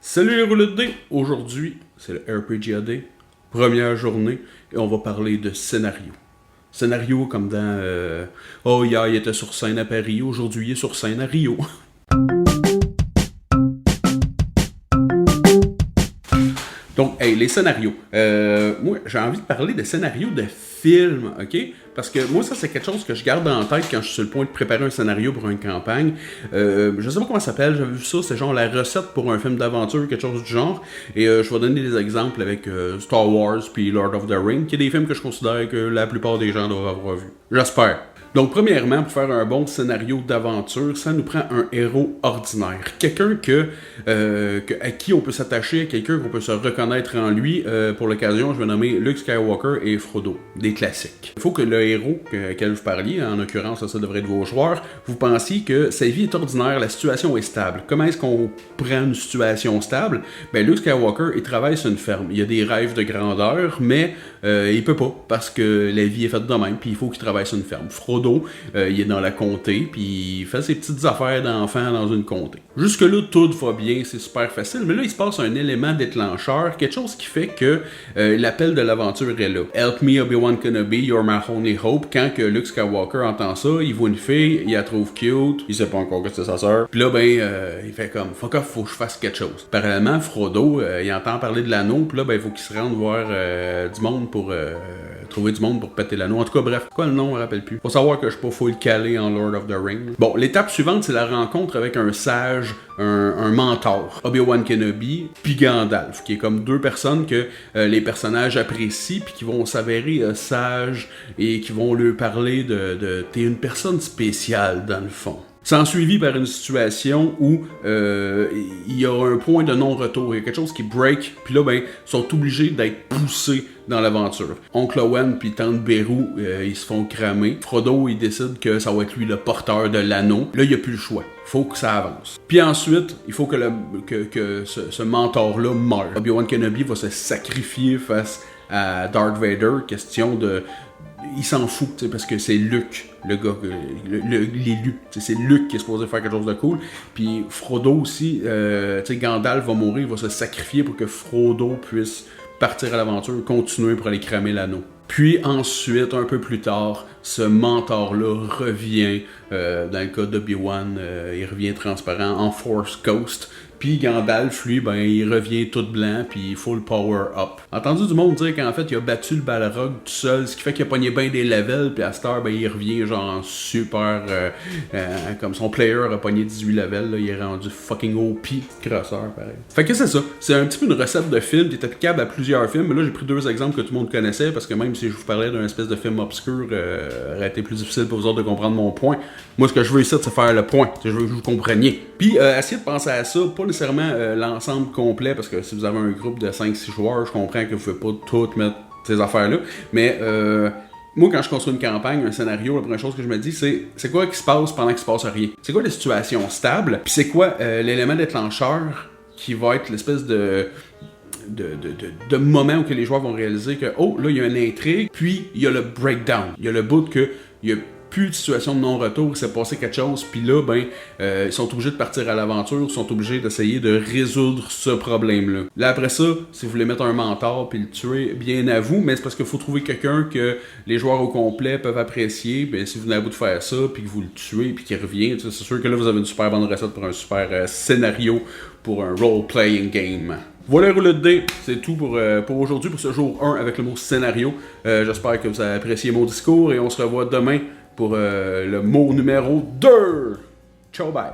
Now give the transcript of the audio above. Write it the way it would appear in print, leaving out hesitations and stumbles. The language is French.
Salut les rouleaux de dés! Aujourd'hui, c'est le RPGA Day, première journée, et on va parler de scénario. Scénario comme dans oh, hier il était sur scène à Paris, aujourd'hui il est sur scène à Rio. Donc, hey, les scénarios. Moi, j'ai envie de parler de scénarios de films, ok? Parce que moi, ça, c'est quelque chose que je garde en tête quand je suis sur le point de préparer un scénario pour une campagne. Je sais pas comment ça s'appelle, j'avais vu ça, c'est genre la recette pour un film d'aventure, quelque chose du genre. Et je vais donner des exemples avec Star Wars puis Lord of the Rings, qui est des films que je considère que la plupart des gens doivent avoir vu. J'espère. Donc, premièrement, pour faire un bon scénario d'aventure, ça nous prend un héros ordinaire. Quelqu'un à qui on peut s'attacher, quelqu'un qu'on peut se reconnaître en lui. Pour l'occasion, je vais nommer Luke Skywalker et Frodo, des classiques. Il faut que le héros auquel vous parliez, en l'occurrence, ça devrait être vos joueurs, vous pensiez que sa vie est ordinaire, la situation est stable. Comment est-ce qu'on prend une situation stable? Ben, Luke Skywalker, il travaille sur une ferme. Il a des rêves de grandeur, mais il peut pas, parce que la vie est faite de même, puis il faut qu'il travaille sur une ferme. Frodo, il est dans la comté, puis il fait ses petites affaires d'enfant dans une comté. Jusque-là, tout va bien, c'est super facile, mais là, il se passe un élément déclencheur, quelque chose qui fait que l'appel de l'aventure est là. Help me, Obi-Wan Kenobi, you're my only hope. Quand que Luke Skywalker entend ça, il voit une fille, il la trouve cute, il sait pas encore que c'est sa sœur, puis là, il fait comme, fuck off, faut que je fasse quelque chose. Parallèlement, Frodo, il entend parler de l'anneau, puis là, il faut qu'il se rende voir du monde pour trouver du monde pour péter l'anneau. En tout cas, bref, quoi le nom, on me rappelle plus. Faut savoir que je suis pas full calé en Lord of the Rings. Bon, l'étape suivante, c'est la rencontre avec un sage, un mentor, Obi-Wan Kenobi, puis Gandalf, qui est comme deux personnes que les personnages apprécient, puis qui vont s'avérer sages, et qui vont leur parler de t'es une personne spéciale, dans le fond. S'en suivi par une situation où il y a un point de non-retour, il y a quelque chose qui break, puis là, ils sont obligés d'être poussés dans l'aventure. Oncle Owen puis Tante Beru, ils se font cramer. Frodo, il décide que ça va être lui le porteur de l'anneau. Là, il n'y a plus le choix. Faut que ça avance. Puis ensuite, il faut que ce mentor-là meure. Obi-Wan Kenobi va se sacrifier face à Darth Vader, question de... Il s'en fout, parce que c'est Luke, le gars, l'élu. C'est Luke qui est supposé faire quelque chose de cool. Puis Frodo aussi, Gandalf va mourir, il va se sacrifier pour que Frodo puisse partir à l'aventure, continuer pour aller cramer l'anneau. Puis ensuite, un peu plus tard, ce mentor-là revient, dans le cas d'Obi-Wan, il revient transparent en Force Ghost. Puis Gandalf, lui, il revient tout blanc, puis full power up. Entendu du monde dire qu'en fait, il a battu le Balrog tout seul, ce qui fait qu'il a pogné bien des levels, puis à cette heure, il revient genre en super... comme son player a pogné 18 levels, là, il est rendu fucking OP, crosseur, pareil. Fait que c'est ça. C'est un petit peu une recette de film qui est applicable à plusieurs films, mais là, j'ai pris deux exemples que tout le monde connaissait, parce que même si je vous parlais d'un espèce de film obscur, ça aurait été plus difficile pour vous autres de comprendre mon point. Moi, ce que je veux ici, c'est faire le point. Je veux que vous compreniez. Puis, essayez de penser à ça, pas nécessairement l'ensemble complet, parce que si vous avez un groupe de 5-6 joueurs, je comprends que vous ne pouvez pas tout mettre ces affaires-là, mais moi, quand je construis une campagne, un scénario, la première chose que je me dis, c'est quoi qui se passe pendant qu'il se passe rien? C'est quoi la situation stable? Puis c'est quoi l'élément déclencheur qui va être l'espèce de moment où que les joueurs vont réaliser que, oh, là, il y a une intrigue, puis il y a le breakdown. Il y a le bout que il y a plus de situation de non-retour, il s'est passé quelque chose, puis là, ils sont obligés de partir à l'aventure, ils sont obligés d'essayer de résoudre ce problème-là. Là, après ça, si vous voulez mettre un mentor puis le tuer, bien à vous, mais c'est parce qu'il faut trouver quelqu'un que les joueurs au complet peuvent apprécier, si vous venez à bout de faire ça, puis que vous le tuez, puis qu'il revient, c'est sûr que là, vous avez une super bonne recette pour un super scénario pour un role-playing game. Voilà, rouleau de dés, c'est tout pour aujourd'hui, pour ce jour 1 avec le mot scénario. J'espère que vous avez apprécié mon discours et on se revoit demain pour le mot numéro 2. Ciao, bye!